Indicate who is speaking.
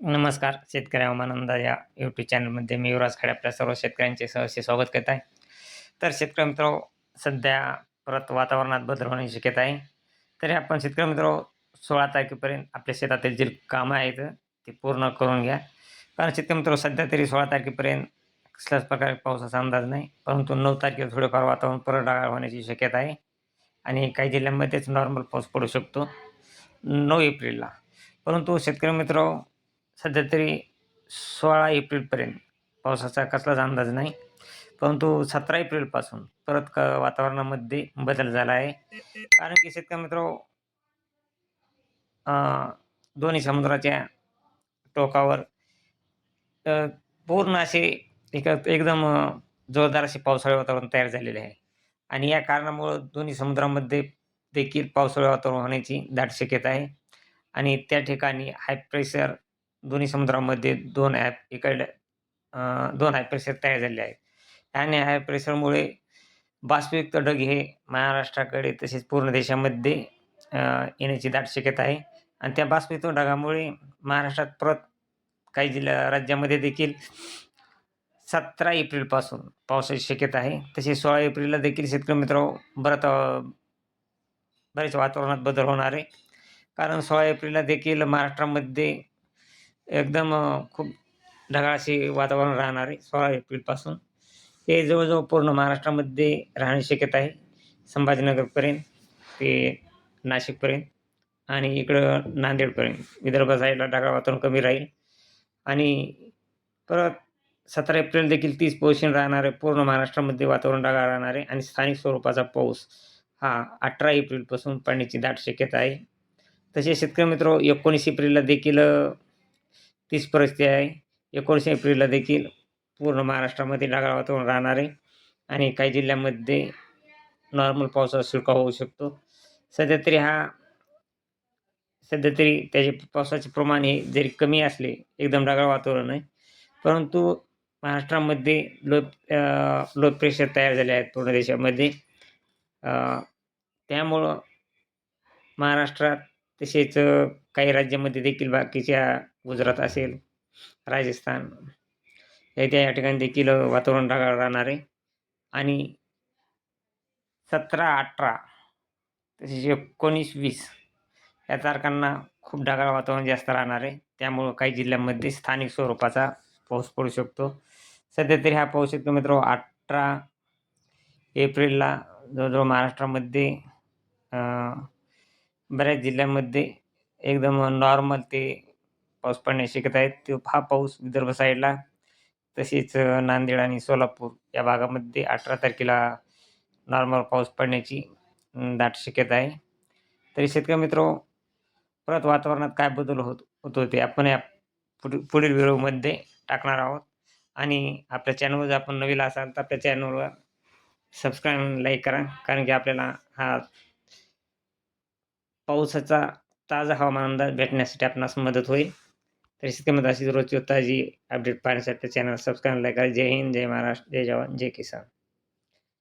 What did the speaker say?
Speaker 1: नमस्कार. शेतकरी हवामान अंदाज या यूट्यूब चॅनलमध्ये मी युवराज खडे आपल्या सर्व शेतकऱ्यांचे सहर्ष स्वागत करत आहे. तर शेतकरी मित्रांनो, सध्या परत वातावरणात बदल होण्याची शक्यता आहे. तरी आपण शेतकरी मित्रांनो 16 तारखेपर्यंत आपल्या शेतातील जी कामं आहेत ती पूर्ण करून घ्या. कारण शेतकरी मित्रांनो, सध्या तरी 16 तारखेपर्यंत कसल्याच प्रकारे पावसाचा अंदाज नाही. परंतु 9 तारखेला थोडेफार वातावरण परत ढगाळ होण्याची शक्यता आहे आणि काही जिल्ह्यांमध्येच नॉर्मल पाऊस पडू शकतो 9 एप्रिलला. परंतु शेतकरी मित्रांनो, सध्या तरी 16 एप्रिलपर्यंत पावसाचा कसलाच अंदाज नाही. परंतु 17 एप्रिलपासून परत वातावरणामध्ये बदल झाला आहे. कारण की शेतकरी मित्रांनो, अ, दोन्ही समुद्राच्या टोकावर अ, पूर्ण असे एकदम जोरदार असे पावसाळी वातावरण तयार झालेले आहे आणि या कारणामुळं दोन्ही समुद्रामध्ये देखील पावसाळी वातावरण होण्याची दाट शक्यता आहे आणि त्या ठिकाणी हाय प्रेशर दोन्ही समुद्रामध्ये 2 हाय प्रेशर तयार झालेले आहेत आणि हाय प्रेशरमुळे बाष्पयुक्त ढग हे महाराष्ट्राकडे तसेच पूर्ण देशामध्ये येण्याची दाट शक्यता आहे आणि त्या बाष्पयुक्त ढगामुळे महाराष्ट्रात परत काही राज्यामध्ये देखील 17 एप्रिलपासून पावसाची शक्यता आहे. तसेच 16 एप्रिलला देखील शेतकरी मित्रांनो बरेच वातावरणात बदल होणार आहे. कारण 16 एप्रिलला देखील महाराष्ट्रामध्ये एकदम खूप ढगाळ असे वातावरण राहणार आहे 16 एप्रिलपासून. हे जवळ-जवळ पूर्ण महाराष्ट्रामध्ये राहण्याची शक्यता आहे. संभाजीनगरपर्यंत ते नाशिकपर्यंत आणि इकडं नांदेडपर्यंत. विदर्भ साईडला ढगाळ वातावरण कमी राहील आणि परत 17 एप्रिल देखील 30 पोझिशन राहणार आहे. पूर्ण महाराष्ट्रामध्ये वातावरण ढगाळ राहणार आहे आणि स्थानिक स्वरूपाचा पाऊस हा 18 एप्रिलपासून पडण्याची दाट शक्यता आहे. तसेच शेतकरी मित्रांनो, 19 एप्रिलला देखील तीच परिस्थिती आहे. 19 एप्रिलला देखील पूर्ण महाराष्ट्रामध्ये ढगाळ वातावरण राहणार आहे आणि काही जिल्ह्यांमध्ये नॉर्मल पावसाचा शिडकाव होऊ शकतो. सध्या तरी त्याचे पावसाचे प्रमाण हे जरी कमी असले, एकदम ढगाळ वातावरण आहे. परंतु महाराष्ट्रामध्ये लो प्रेशर तयार झाले आहेत पूर्ण देशामध्ये. अ, त्यामुळं महाराष्ट्रात तसेच काही राज्यामध्ये देखील बाकीच्या गुजरात असेल, राजस्थान या ठिकाणी देखील वातावरण ढगाळ राहणार आहे आणि 17, 18 तसेच 19, 20 या तारखांना खूप ढगाळ वातावरण जास्त राहणार आहे. त्यामुळं काही जिल्ह्यांमध्ये स्थानिक स्वरूपाचा पाऊस पडू शकतो. सध्या तरी हा पाऊस शेतकरी मित्रांनो 18 एप्रिलला जवळ-जवळ महाराष्ट्रामध्ये अ, बऱ्याच जिल्ह्यांमध्ये एकदम नॉर्मल ते पाऊस पडण्याची शक्यता आहे. हा पाऊस विदर्भ साईडला तसेच नांदेड आणि सोलापूर या भागामध्ये 18 तारखेला नॉर्मल पाऊस पडण्याची दाट शक्यता आहे. तरी शेतकरी मित्रांनो, परत वातावरणात काय बदल होतो ते आपण या पुढील व्हिडिओमध्ये टाकणार आहोत आणि आपल्या चॅनलवर जर आपण नवीन असाल तर आपल्या चॅनलवर सबस्क्राईब आणि लाईक करा. कारण की आपल्याला हा पावसाचा ताजा हवामान अंदाज भेटण्यासाठी आपणास मदत होईल. तर शेतकरी मित्रांनो, अशी रोजची ताजी अपडेट पाहण्यासाठी चॅनल सबस्क्राईब लाईक करा. जय हिंद, जय महाराष्ट्र, जय जवान, जय किसान.